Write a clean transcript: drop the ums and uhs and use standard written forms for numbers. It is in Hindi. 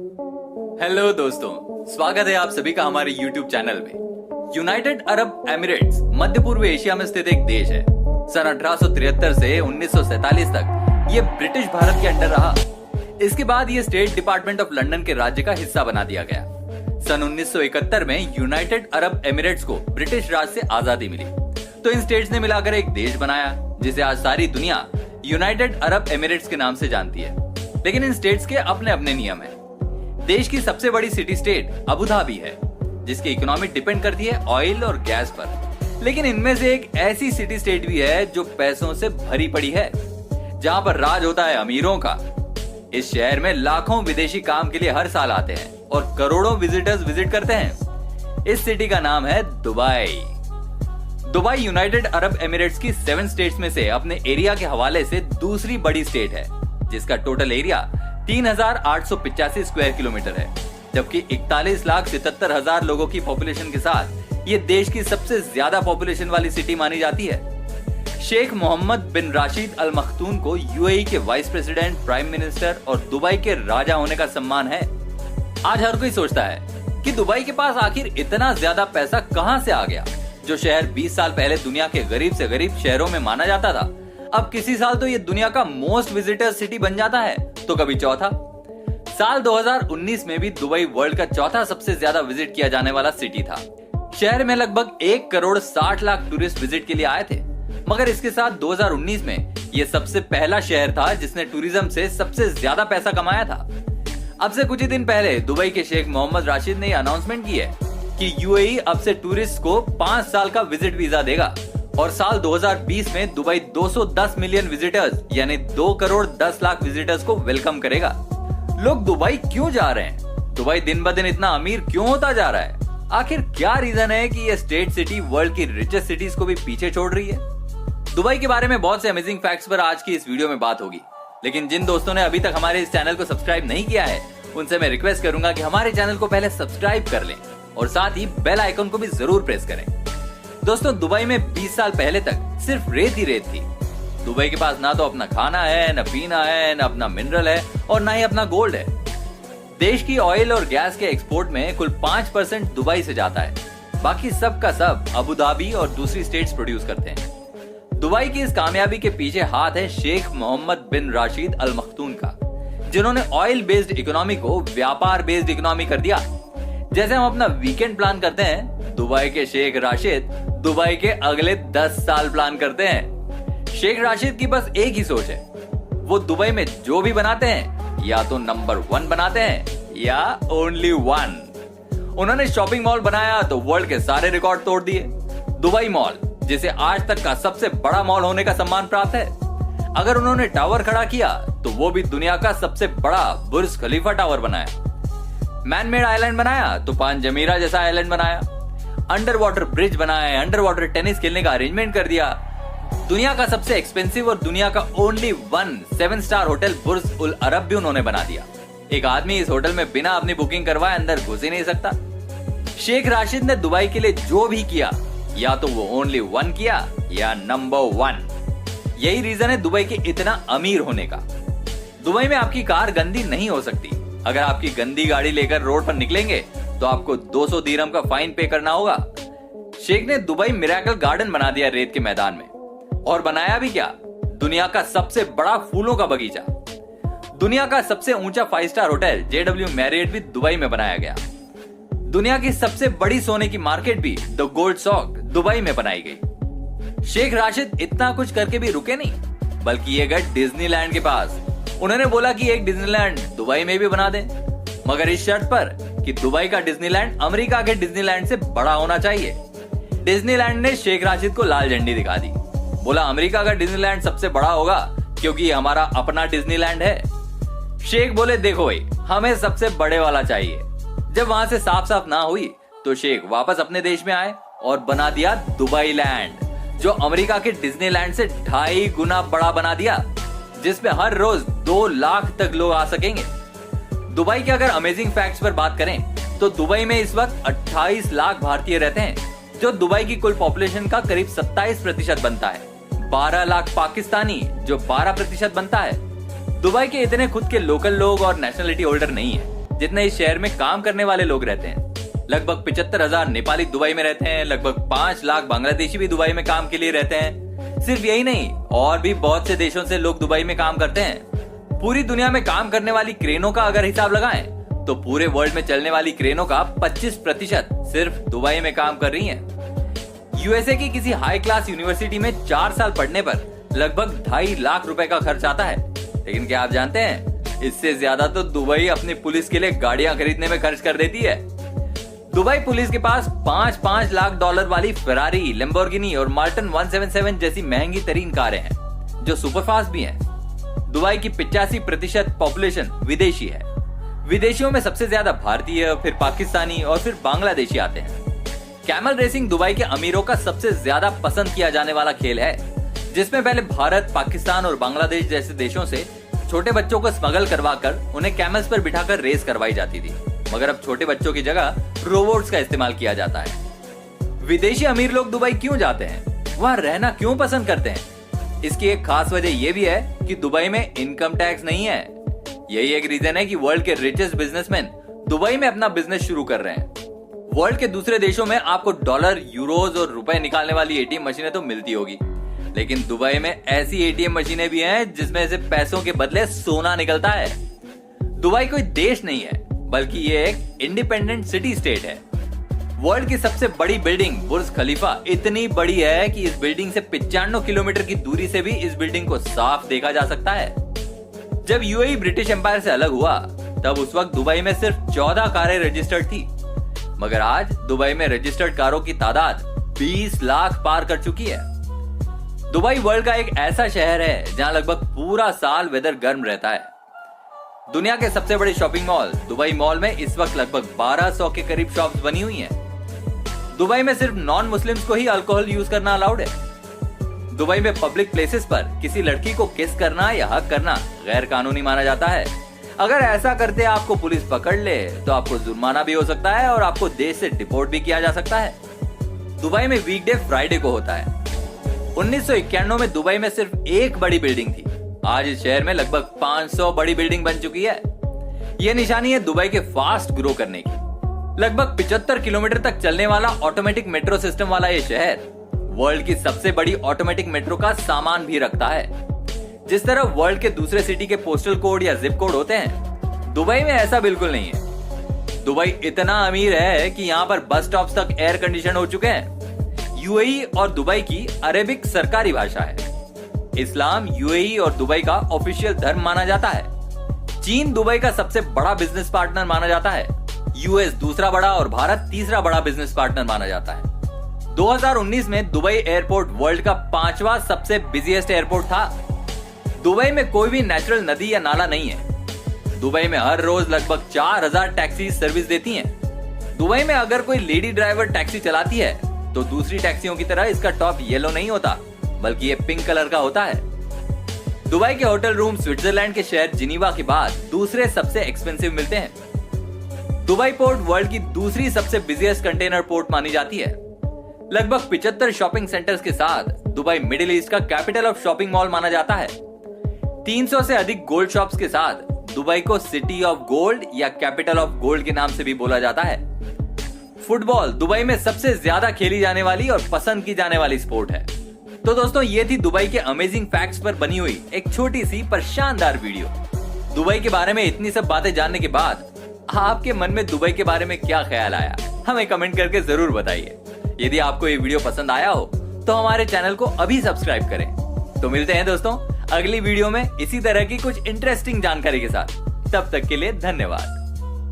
हेलो दोस्तों, स्वागत है आप सभी का हमारे YouTube चैनल में। यूनाइटेड अरब एमिरेट्स मध्य पूर्व एशिया में स्थित एक देश है। सन 1873 से 1947 तक ये ब्रिटिश भारत के अंडर रहा। इसके बाद ये स्टेट डिपार्टमेंट ऑफ लंदन के राज्य का हिस्सा बना दिया गया। सन 1971 में यूनाइटेड अरब एमिरेट्स को ब्रिटिश राज से आजादी मिली, तो इन स्टेट्स ने मिलाकर एक देश बनाया जिसे आज सारी दुनिया यूनाइटेड अरब एमिरेट्स के नाम से जानती है। लेकिन इन स्टेट्स के अपने अपने नियम हैं। देश की सबसे बड़ी सिटी स्टेट अबू धाबी है, जिसकी इकोनॉमी डिपेंड करती है ऑयल और गैस पर। लेकिन इनमें से एक ऐसी सिटी स्टेट भी है जो पैसों से भरी पड़ी है, जहां पर राज होता है अमीरों का। इस शहर में लाखों विदेशी काम के लिए हर साल आते हैं और करोड़ों विजिटर्स विजिट करते हैं। इस सिटी का नाम है Dubai. Dubai United Arab Emirates की 7 स्टेट्स में से अपने एरिया के हवाले से दूसरी बड़ी स्टेट है, जिसका टोटल एरिया 3,885 स्क्वायर किलोमीटर है, जबकि 41,77,000 लोगों की पॉपुलेशन के साथ ये देश की सबसे ज्यादा पॉपुलेशन वाली सिटी मानी जाती है। शेख मोहम्मद बिन राशिद अल मखतूम को यूएई के वाइस प्रेसिडेंट, प्राइम मिनिस्टर और दुबई के राजा होने का सम्मान है। आज हर कोई सोचता है कि दुबई के पास आखिर इतना ज्यादा पैसा कहां से आ गया। जो शहर 20 साल पहले दुनिया के गरीब से गरीब शहरों में माना जाता था, अब किसी साल तो ये दुनिया का मोस्ट विजिटर सिटी बन जाता है, तो कभी चौथा। साल 2019 में भी दुबई वर्ल्ड का चौथा सबसे ज्यादा विजिट किया जाने वाला सिटी था। शहर में लगभग 1 करोड़ 60 लाख टूरिस्ट विजिट के लिए आए थे। मगर इसके साथ 2019 में ये सबसे पहला शहर था जिसने टूरिज्म से सबसे ज्यादा पैसा कमाया था। अब से कुछ ही दिन पहले दुबई के शेख मोहम्मद राशिद ने अनाउंसमेंट की है कि यूएई अब से टूरिस्ट को 5 साल का विजिट वीजा देगा और साल 2020 में दुबई 210 मिलियन विजिटर्स यानी 2 करोड़ 10 लाख विजिटर्स को वेलकम करेगा। लोग दुबई क्यों जा रहे हैं? दुबई दिन ब दिन इतना अमीर क्यों होता जा रहा है? आखिर क्या रीजन है कि ये स्टेट सिटी वर्ल्ड की रिचेस्ट सिटीज को भी पीछे छोड़ रही है? दुबई के बारे में बहुत से अमेजिंग फैक्ट्स पर आज की इस वीडियो में बात होगी। लेकिन जिन दोस्तों ने अभी तक हमारे इस चैनल को सब्सक्राइब नहीं किया है, उनसे मैं रिक्वेस्ट करूंगा कि हमारे चैनल को पहले सब्सक्राइब कर लें और साथ ही बेल आइकन को भी जरूर प्रेस करें। दोस्तों, दुबई में 20 साल पहले तक सिर्फ रेत ही रेत थी। दुबई के पास ना तो अपना खाना है, न पीना है, न अपना मिनरल है और ना ही अपना गोल्ड है। देश की ऑयल और गैस के एक्सपोर्ट में कुल 5% दुबई से जाता है। बाकी सब का सब अबू धाबी और दूसरी स्टेट्स प्रोड्यूस करते हैं। दुबई की इस कामयाबी के पीछे हाथ है शेख मोहम्मद बिन राशिद अल मखतूम का, जिन्होंने ऑयल बेस्ड इकोनॉमी को व्यापार बेस्ड इकोनॉमी कर दिया। जैसे हम अपना वीकेंड प्लान करते हैं, दुबई के शेख राशिद दुबई के अगले 10 साल प्लान करते हैं। शेख राशिद की बस एक ही सोच है, वो दुबई में जो भी बनाते हैं या तो नंबर 1 बनाते हैं या ओनली 1। उन्होंने शॉपिंग मॉल बनाया तो वर्ल्ड के सारे रिकॉर्ड तोड़ दिए। दुबई मॉल, जिसे आज तक का सबसे बड़ा मॉल होने का सम्मान प्राप्त है। अगर उन्होंने टावर खड़ा किया तो वो भी दुनिया का सबसे बड़ा बुर्ज खलीफा टावर बनाया। मैन मेड आइलैंड बनाया तो पान जमीरा जैसा आइलैंड बनाया। अंडर वाटर ब्रिज बनाया, अंडर वाटर टेनिस खेलने का अरेंजमेंट कर दिया। दुनिया का सबसे एक्सपेंसिव और दुनिया का ओनली 1 7 स्टार होटल बुर्ज उल अरब भी उन्होंने बना दिया। एक आदमी इस होटल में बिना अपनी बुकिंग करवाए अंदर घुस ही नहीं सकता। शेख राशिद ने दुबई के लिए जो भी किया, या तो वो ओनली 1 किया या नंबर 1। यही रीजन है दुबई के इतना अमीर होने का। दुबई में आपकी कार गंदी नहीं हो सकती। अगर आपकी गंदी गाड़ी लेकर रोड पर निकलेंगे तो आपको 200 दिरहम का फाइन पे करना होगा। शेख ने दुबई मिरेकल गार्डन बना दिया रेत के मैदान में, और बनाया भी क्या, दुनिया का सबसे बड़ा फूलों का बगीचा। दुनिया का सबसे ऊंचा 5 स्टार होटल JW मैरियट भी दुबई में बनाया गया। दुनिया की सबसे बड़ी सोने की मार्केट भी द गोल्ड सॉक दुबई में बनाई गई। शेख राशिद इतना कुछ करके भी रुके नहीं, बल्कि ये गए डिज्नीलैंड के पास। उन्होंने बोला कि एक डिज्नीलैंड दुबई में भी बना दें, मगर इस शर्त पर कि दुबई का डिज्नीलैंड अमेरिका के डिज्नीलैंड से बड़ा होना चाहिए। डिज्नीलैंड ने शेख राशिद को लाल झंडी दिखा दी। बोला अमेरिका का डिज्नीलैंड सबसे बड़ा होगा क्योंकि ये हमारा अपना डिज्नीलैंड है। शेख बोले देखो भाई, हमें सबसे बड़े वाला चाहिए। जब वहां से साफ साफ ना हुई तो शेख वापस अपने देश में आए और बना दिया दुबई लैंड, जो अमेरिका के डिज्नीलैंड से 2.5 गुना बड़ा बना दिया, जिसमें हर रोज 2 लाख तक लोग आ सकेंगे। दुबई के अगर अमेजिंग फैक्ट्स पर बात करें तो दुबई में इस वक्त 28 लाख भारतीय रहते हैं, जो दुबई की कुल पॉपुलेशन का करीब 27% बनता है। 12 लाख पाकिस्तानी, जो 12% बनता है। दुबई के इतने खुद के लोकल लोग और नेशनलिटी होल्डर नहीं है। जितने इस शहर में काम करने वाले लोग रहते हैं। लगभग 75,000 नेपाली दुबई में रहते हैं। लगभग 5 लाख बांग्लादेशी भी दुबई में काम के लिए रहते हैं। सिर्फ यही नहीं, और भी बहुत से देशों से लोग दुबई में काम करते हैं। पूरी दुनिया में काम करने वाली क्रेनों का अगर हिसाब लगाएं तो पूरे वर्ल्ड में चलने वाली क्रेनों का 25% सिर्फ दुबई में काम कर रही हैं। यूएसए की किसी हाई क्लास यूनिवर्सिटी में 4 साल पढ़ने पर लगभग 2.5 लाख रुपए का खर्च आता है। लेकिन क्या आप जानते हैं, इससे ज्यादा तो दुबई अपनी पुलिस के लिए गाड़ियां खरीदने में खर्च कर देती है। दुबई पुलिस के पास 5-5 लाख डॉलर वाली फेरारी, लैम्बोर्गिनी और मार्टिन 177 जैसी महंगी तरीन कारें हैं, जो सुपरफास्ट भी हैं। दुबई की 85% पॉपुलेशन विदेशी है। विदेशियों में सबसे ज्यादा भारतीय, फिर पाकिस्तानी और फिर बांग्लादेशी आते हैं। कैमल रेसिंग दुबई के अमीरों का सबसे ज्यादा पसंद किया जाने वाला खेल है, जिसमें पहले भारत, पाकिस्तान और बांग्लादेश जैसे देशों से छोटे बच्चों को स्मगल करवाकर उन्हें कैमल्स पर बिठाकर रेस करवाई जाती थी। मगर अब छोटे बच्चों की जगह रोबोट्स का इस्तेमाल किया जाता है। विदेशी अमीर लोग दुबई क्यों जाते हैं, वहां रहना क्यों पसंद करते हैं? इसकी एक खास वजह यह भी है कि दुबई में इनकम टैक्स नहीं है। यही एक रीजन है कि वर्ल्ड के रिचेस्ट बिजनेसमैन दुबई में अपना बिजनेस शुरू कर रहे हैं। वर्ल्ड के दूसरे देशों में आपको डॉलर, यूरोज और रुपए निकालने वाली एटीएम मशीनें तो मिलती होगी, लेकिन दुबई में ऐसी एटीएम मशीनें भी हैं जिसमें से पैसों के बदले सोना निकलता है। दुबई कोई देश नहीं है, बल्कि ये एक इंडिपेंडेंट सिटी स्टेट है। वर्ल्ड की सबसे बड़ी बिल्डिंग बुर्ज खलीफा इतनी बड़ी है कि इस बिल्डिंग से 95 किलोमीटर की दूरी से भी इस बिल्डिंग को साफ देखा जा सकता है। जब यूएई ब्रिटिश एम्पायर से अलग हुआ, तब उस वक्त दुबई में सिर्फ 14 कारें रजिस्टर्ड थी, मगर आज दुबई में रजिस्टर्ड कारों की तादाद 20 लाख पार कर चुकी है। दुबई वर्ल्ड का एक ऐसा शहर है जहां लगभग पूरा साल वेदर गर्म रहता है। दुनिया के सबसे बड़े शॉपिंग मॉल दुबई मॉल में इस वक्त लगभग 1200 के करीब शॉप्स बनी हुई हैं। दुबई में सिर्फ नॉन मुस्लिम्स को ही अल्कोहल यूज करना अलाउड है। दुबई में पब्लिक प्लेसेस पर किसी लड़की को किस करना या हक करना गैर कानूनी माना जाता है। अगर ऐसा करते आपको पुलिस पकड़ ले तो आपको जुर्माना भी हो सकता है और आपको देश से डिपोर्ट भी किया जा सकता है। दुबई में वीकडे फ्राइडे को होता है। 1991 में दुबई में सिर्फ एक बड़ी बिल्डिंग थी। आज इस शहर में लगभग 500 बड़ी बिल्डिंग बन चुकी है। यह निशानी है दुबई के फास्ट ग्रो करने की। लगभग 75 किलोमीटर तक चलने वाला ऑटोमेटिक मेट्रो सिस्टम वाला यह शहर वर्ल्ड की सबसे बड़ी ऑटोमेटिक मेट्रो का सामान भी रखता है। जिस तरह वर्ल्ड के दूसरे सिटी के पोस्टल कोड या जिप कोड होते हैं, दुबई में ऐसा बिल्कुल नहीं है। दुबई इतना अमीर है कि यहाँ पर बस स्टॉप्स तक एयर कंडीशन हो चुके हैं। यूएई और दुबई की अरेबिक सरकारी भाषा है। इस्लाम यूएई और दुबई का ऑफिशियल धर्म माना जाता है। चीन दुबई का सबसे बड़ा बिजनेस पार्टनर माना जाता है। यूएस दूसरा बड़ा और भारत तीसरा बड़ा बिजनेस पार्टनर माना जाता है। 2019 में दुबई एयरपोर्ट वर्ल्ड का 5वां सबसे बिजिएस्ट एयरपोर्ट था। दुबई में कोई भी नेचुरल नदी या नाला नहीं है। दुबई में हर रोज लगभग 4000 टैक्सी सर्विस देती हैं। दुबई में अगर कोई लेडी ड्राइवर टैक्सी चलाती है तो दूसरी टैक्सियों की तरह इसका टॉप येलो नहीं होता, बल्कि ये पिंक कलर का होता है। दुबई के होटल रूम स्विट्जरलैंड के शहर जिनीवा के बाद दूसरे सबसे एक्सपेंसिव मिलते हैं। दुबई पोर्ट वर्ल्ड की दूसरी सबसे बिजिएस्ट कंटेनर पोर्ट मानी जाती है। लगभग 75 शॉपिंग सेंटर्स के साथ दुबई मिडिल ईस्ट का कैपिटल ऑफ शॉपिंग मॉल माना जाता है। 300 से अधिक गोल्ड शॉप्स के साथ दुबई को सिटी ऑफ गोल्ड या कैपिटल ऑफ गोल्ड के नाम से भी बोला जाता है। फुटबॉल दुबई में सबसे ज्यादा खेली जाने वाली और पसंद की जाने वाली स्पोर्ट है। तो दोस्तों, ये थी दुबई के अमेजिंग फैक्ट्स पर बनी हुई एक छोटी सी पर शानदार वीडियो। दुबई के बारे में इतनी सब बातें जानने के बाद आपके मन में दुबई के बारे में क्या ख्याल आया, हमें कमेंट करके जरूर बताइए। यदि आपको ये वीडियो पसंद आया हो तो हमारे चैनल को अभी सब्सक्राइब करें। तो मिलते हैं दोस्तों अगली वीडियो में इसी तरह की कुछ इंटरेस्टिंग जानकारी के साथ। तब तक के लिए धन्यवाद।